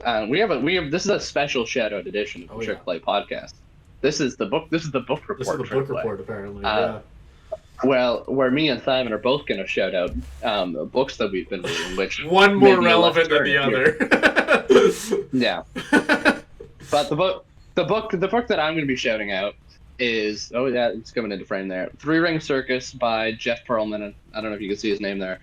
This is a special shout out edition of the Trick Play podcast. This is the book report. This is the book report, apparently. Well, where me and Simon are both going to shout out books that we've been reading, which one more relevant than the other. Yeah, but the book that I'm going to be shouting out is it's coming into frame there. Three Ring Circus by Jeff Pearlman. I don't know if you can see his name there.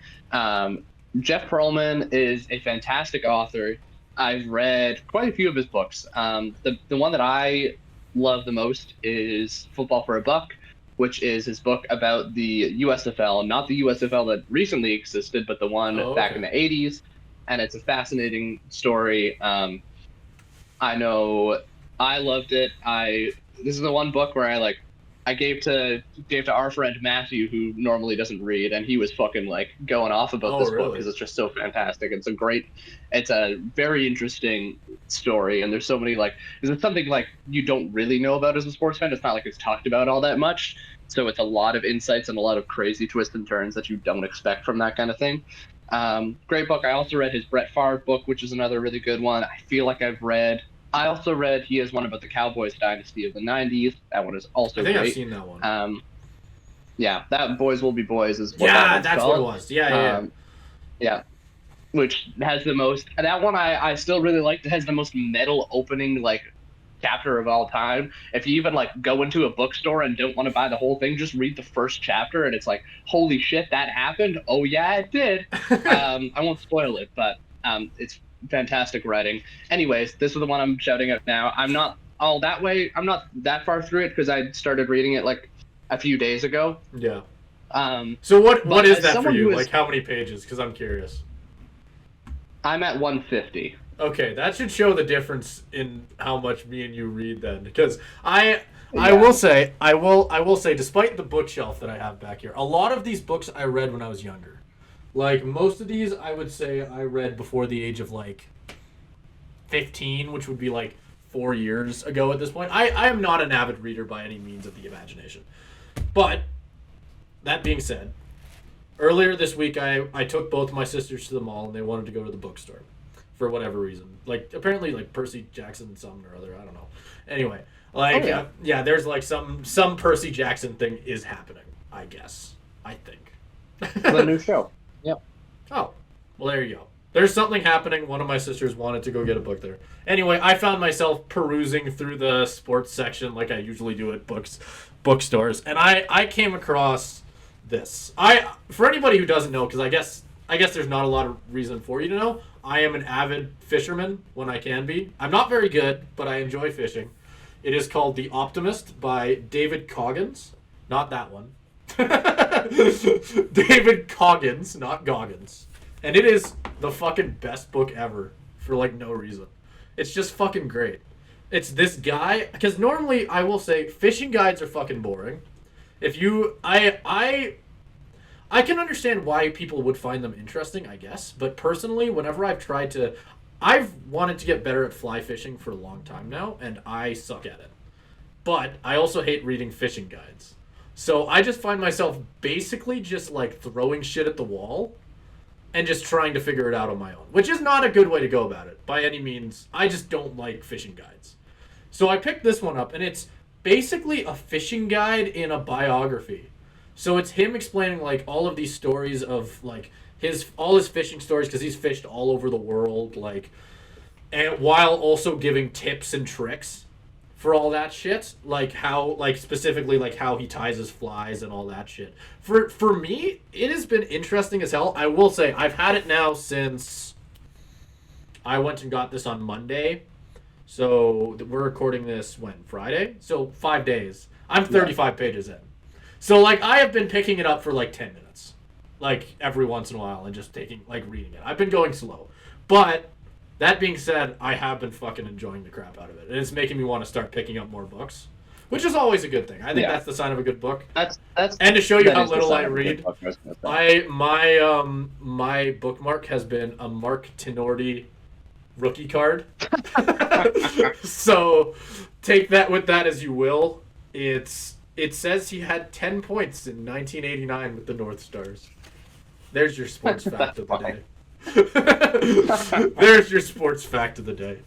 Jeff Pearlman is a fantastic author. I've read quite a few of his books. The one that I love the most is Football for a Buck, which is his book about the USFL, not the USFL that recently existed, but the one back in the 80s. And it's a fascinating story. I know I loved it. This is the one book where I gave to our friend Matthew, who normally doesn't read, and he was fucking going off about this book because it's just so fantastic. It's a very interesting story, and there's so many it's something you don't really know about as a sports fan. It's not like it's talked about all that much, so it's a lot of insights and a lot of crazy twists and turns that you don't expect from that kind of thing. Great book. I also read his Brett Favre book, which is another really good one. I also read he has one about the Cowboys dynasty of the 90s. That one is also great. I think I've seen that one. Yeah, that Boys Will Be Boys is what that's called. what it was. Yeah. Which has the most... That one I still really liked. It has the most metal opening, chapter of all time. If you even, go into a bookstore and don't want to buy the whole thing, just read the first chapter, and it's holy shit, that happened? Oh, yeah, it did. I won't spoil it, but it's fantastic writing. Anyways, this is the one I'm shouting out now. I'm not all that way. I'm not that far through it because I started reading it a few days ago. Yeah. So what is that for you? How many pages? Because I'm curious. I'm at 150. Okay, that should show the difference in how much me and you read then. Because I will say, despite the bookshelf that I have back here, a lot of these books I read when I was younger. Most of these, I would say I read before the age of 15, which would be 4 years ago at this point. I am not an avid reader by any means of the imagination. But, that being said, earlier this week I took both my sisters to the mall and they wanted to go to the bookstore for whatever reason. Apparently Percy Jackson something or other, I don't know. Anyway, there's some Percy Jackson thing is happening, I guess. I think. The new show. Yep. Oh, well, there you go. There's something happening. One of my sisters wanted to go get a book there. Anyway, I found myself perusing through the sports section like I usually do at bookstores, and I came across this. For anybody who doesn't know, because I guess there's not a lot of reason for you to know, I am an avid fisherman when I can be. I'm not very good, but I enjoy fishing. It is called The Optimist by David Coggins. Not that one. David Coggins, not Goggins. And it is the fucking best book ever for no reason. It's just fucking great. It's this guy, because normally I will say fishing guides are fucking boring. I can understand why people would find them interesting, I guess, but personally, whenever I've wanted to get better at fly fishing for a long time now, and I suck at it. But I also hate reading fishing guides. So I just find myself basically just throwing shit at the wall and just trying to figure it out on my own, which is not a good way to go about it by any means. I just don't like fishing guides. So I picked this one up, and it's basically a fishing guide in a biography. So it's him explaining all of these stories of all his fishing stories, because he's fished all over the world, and while also giving tips and tricks for all that shit, how specifically how he ties his flies and all that shit. For me, it has been interesting as hell. I will say I've had it now since I went and got this on Monday. So we're recording this when? Friday? So 5 days. I'm 35 pages in. So I have been picking it up for 10 minutes. Every once in a while and just reading it. I've been going slow. But that being said, I have been fucking enjoying the crap out of it. And it's making me want to start picking up more books, which is always a good thing. I think that's the sign of a good book. And to show you how little I read, my bookmark has been a Mark Tenorti rookie card. So take that with that as you will. It says he had 10 points in 1989 with the North Stars. There's your sports fact of the day. There's your sports fact of the day.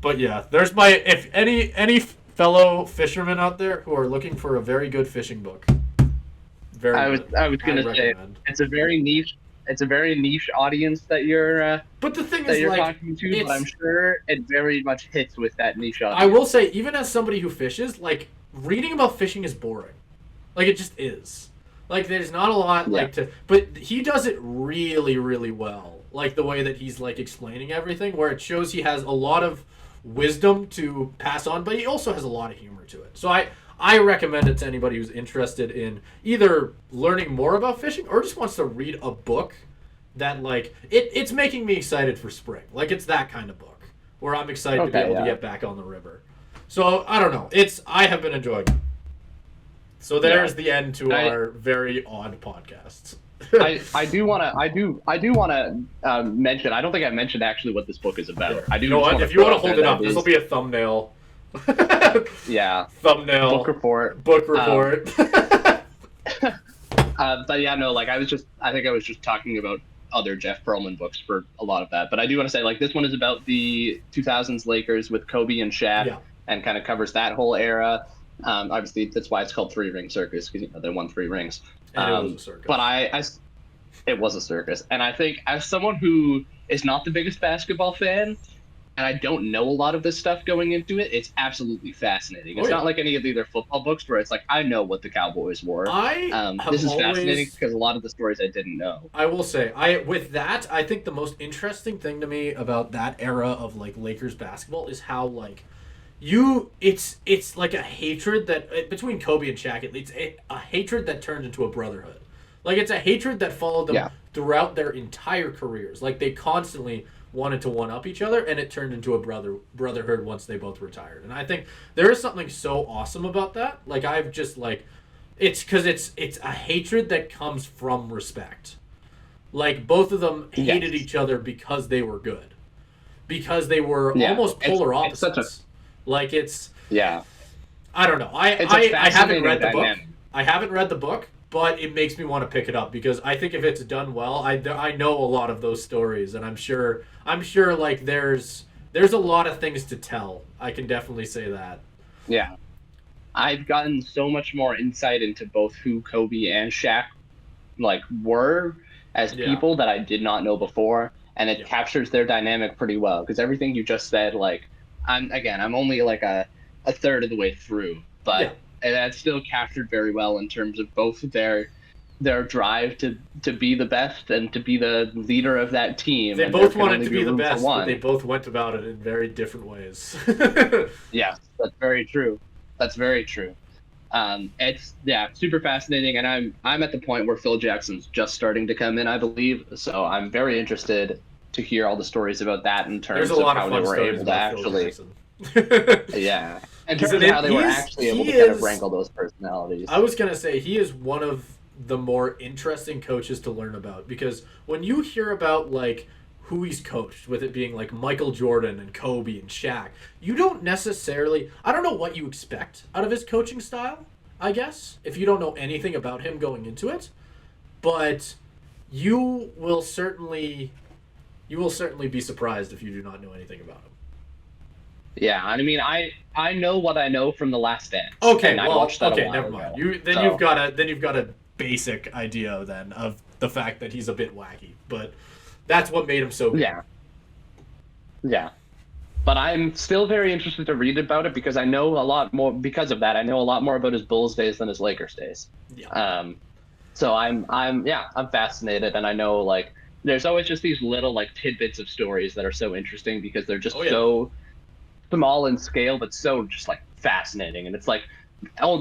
But yeah, there's my if any fellow fishermen out there who are looking for a very good fishing book. I was gonna say recommend. it's a very niche audience that you're But the thing that is, you're like, talking to, but I'm sure it very much hits with that niche audience. I will say, even as somebody who fishes, like, reading about fishing is boring. Like, it just is. Like, there's not a lot, like, to... But he does it really, really well. Like, the way that he's, like, explaining everything, where it shows he has a lot of wisdom to pass on, but he also has a lot of humor to it. So I recommend it to anybody who's interested in either learning more about fishing or just wants to read a book that, like, it's making me excited for spring. Like, it's that kind of book where I'm excited to be able to get back on the river. So, I don't know. I have been enjoying it. So there's the end to our very odd podcasts. I do want to mention. I don't think I mentioned actually what this book is about. Sure. I do. You know what? If you want to hold it up, this will be a thumbnail. Yeah. Thumbnail. Book report. Book report. But yeah, no. Like I think I was just talking about other Jeff Pearlman books for a lot of that. But I do want to say, like, this one is about the 2000s Lakers with Kobe and Shaq, and kind of covers that whole era. Obviously, that's why it's called Three Ring Circus, because they won 3 rings. And it was a circus. But it was a circus, and I think as someone who is not the biggest basketball fan, and I don't know a lot of this stuff going into it, it's absolutely fascinating. It's not like any of the other football books where it's like I know what the Cowboys were. This is fascinating because a lot of the stories I didn't know. I will say, I think the most interesting thing to me about that era of, like, Lakers basketball is how, like, it's like a hatred that between Kobe and Shaq. It's a hatred that turned into a brotherhood. Like, it's a hatred that followed them throughout their entire careers. Like, they constantly wanted to one up each other, and it turned into a brotherhood once they both retired. And I think there is something so awesome about that. Like, I've just, like, it's because it's a hatred that comes from respect. Like, both of them hated each other because they were good, because they were almost polar opposites. Like, it's I don't know. I haven't read the book. I haven't read the book, but it makes me want to pick it up because I think if it's done well, I know a lot of those stories, and I'm sure like there's a lot of things to tell. I can definitely say that. Yeah. I've gotten so much more insight into both who Kobe and Shaq like were as people that I did not know before, and it captures their dynamic pretty well because everything you just said, like, I'm only like a third of the way through, but that's still captured very well in terms of both their drive to be the best and to be the leader of that team. They both wanted to be the best, but they both went about it in very different ways. Yes, that's very true. That's very true. It's super fascinating, and I'm at the point where Phil Jackson's just starting to come in, I believe. So I'm very interested to hear all the stories about that in terms of how they were able to actually, in terms of how they were actually able to kind of wrangle those personalities. I was gonna say he is one of the more interesting coaches to learn about because when you hear about like who he's coached, with it being like Michael Jordan and Kobe and Shaq, you don't necessarily, I don't know what you expect out of his coaching style, I guess, if you don't know anything about him going into it, but you will certainly be surprised if you do not know anything about him. Yeah, I mean, I know what I know from The Last Dance. Okay, never mind. You've got a basic idea then of the fact that he's a bit wacky, but that's what made him so good. Yeah. But I'm still very interested to read about it because I know a lot more because of that. I know a lot more about his Bulls days than his Lakers days. Yeah. So I'm fascinated, and I know like there's always just these little like tidbits of stories that are so interesting because they're just so small in scale, but so just like fascinating. And it's like,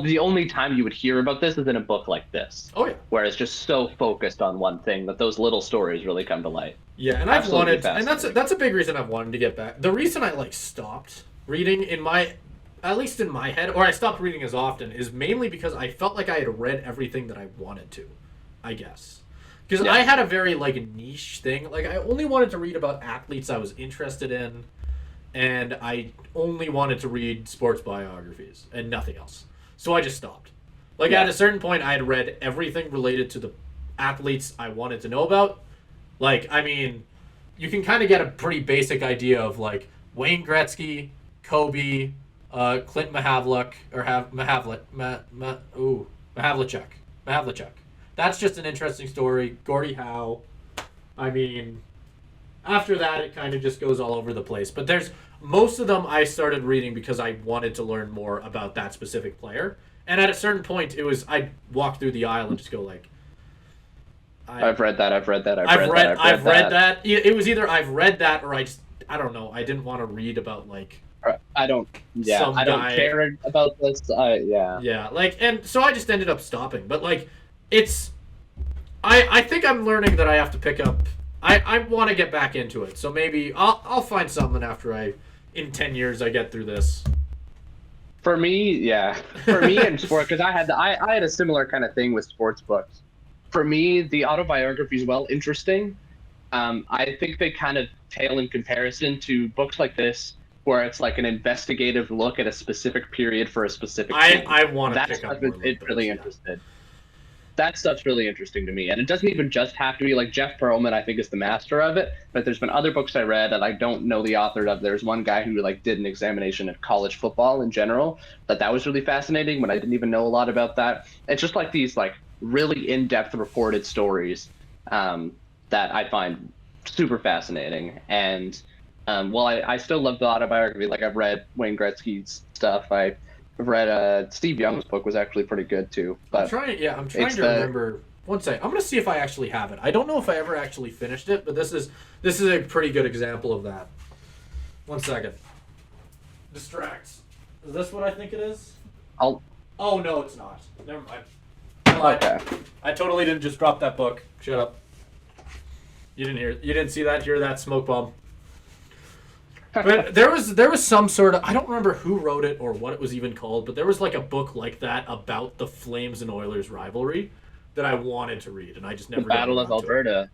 the only time you would hear about this is in a book like this. Oh yeah. Where it's just so focused on one thing that those little stories really come to light. Yeah, and I've wanted, and that's a big reason I've wanted to get back. The reason I like stopped reading at least in my head, or I stopped reading as often, is mainly because I felt like I had read everything that I wanted to, I guess. Because I had a very like niche thing. Like I only wanted to read about athletes I was interested in, and I only wanted to read sports biographies and nothing else. So I just stopped. Like at a certain point, I had read everything related to the athletes I wanted to know about. Like, I mean, you can kind of get a pretty basic idea of like Wayne Gretzky, Kobe, Clint Mahavlik or Mahavlicek. That's just an interesting story. Gordie Howe. I mean, after that, it kind of just goes all over the place. But there's most of them I started reading because I wanted to learn more about that specific player. And at a certain point, it was I'd walk through the aisle and just go like, I've read that. I've read that. I've read that. It was either I've read that or I don't know. I didn't want to read about like. I don't care about this. Yeah. Yeah, like, and so I just ended up stopping. But like, it's. I think I'm learning that I have to pick up. I want to get back into it. So maybe I'll find something after in 10 years I get through this. For me, yeah. For me in sport, because I had a similar kind of thing with sports books. For me, the autobiographies, while interesting, I think they kind of pale in comparison to books like this, where it's like an investigative look at a specific period for a specific thing. I want to pick up more it's really interested. That stuff's really interesting to me, and it doesn't even just have to be like Jeff Pearlman. I think is the master of it, but there's been other books I read that I don't know the author of. There's one guy who like did an examination of college football in general. That was really fascinating, but I didn't even know a lot about that. It's just like these like really in-depth reported stories that I find super fascinating. And while I still love the autobiography, like I've read Wayne Gretzky's stuff. I've read Steve Young's book was actually pretty good too. But I'm trying to remember. One second. I'm gonna see if I actually have it. I don't know if I ever actually finished it, but this is a pretty good example of that. One second. Distracts. Is this what I think it is? Oh no, it's not. Never mind. Okay. I totally didn't just drop that book. Shut up. You didn't see that? Hear that smoke bomb? But there was some sort of, I don't remember who wrote it or what it was even called, but there was like a book like that about the Flames and Oilers rivalry that I wanted to read, and I just never. The Battle of Alberta.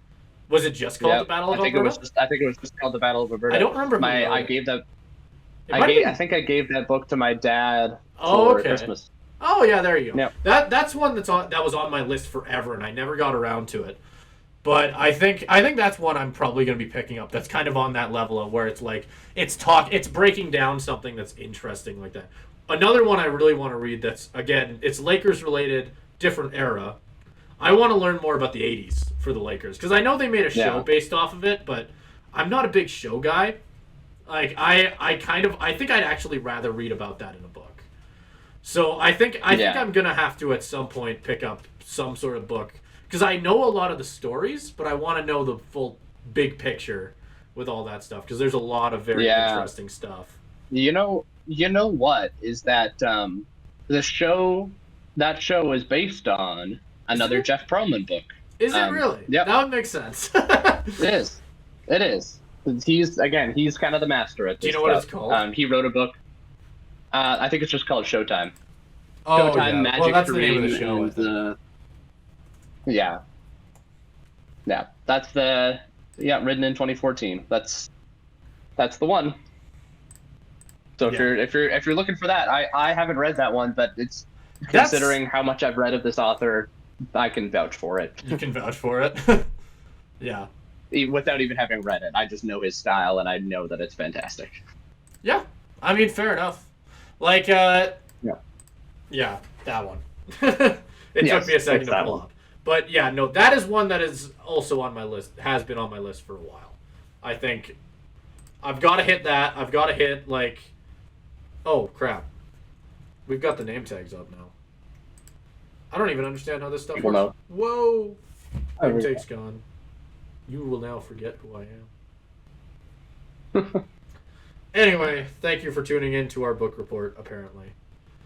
Was it just called the Battle of Alberta? I think it was just called the Battle of Alberta. I don't remember. I think I gave that book to my dad for Christmas. Oh yeah, there you go. Yep. That's one that was on my list forever, and I never got around to it. But I think that's one I'm probably going to be picking up. That's kind of on that level of where it's like it's breaking down something that's interesting like that. Another one I really want to read that's again it's Lakers related, different era. I want to learn more about the 80s for the Lakers because I know they made a show based off of it, but I'm not a big show guy. Like I think I'd actually rather read about that in a book. So I think I'm going to have to at some point pick up some sort of book. Because I know a lot of the stories, but I want to know the full big picture with all that stuff. Because there's a lot of very interesting stuff. You know what is that? That show is based on another Jeff Pearlman book. Is it really? Yeah, that would make sense. It is. He's kind of the master at this. Do you know what it's called? He wrote a book. I think it's just called Showtime. Oh, Showtime, Magic well, that's Dream, the name of the show. I think. Yeah, that's written in 2014. That's the one. So if you're looking for that, I haven't read that one, but it's considering how much I've read of this author, I can vouch for it. You can vouch for it. Yeah. Without even having read it, I just know his style and I know that it's fantastic. Yeah, I mean, fair enough. Like, yeah, that one. It took me a second to pull up. But yeah, no, that is one that is also on my list, has been on my list for a while. I think I've got to hit that. I've got to hit, like, oh, crap. We've got the name tags up now. I don't even understand how this stuff works. Know. Whoa. Name tag's gone. You will now forget who I am. Anyway, thank you for tuning in to our book report, apparently.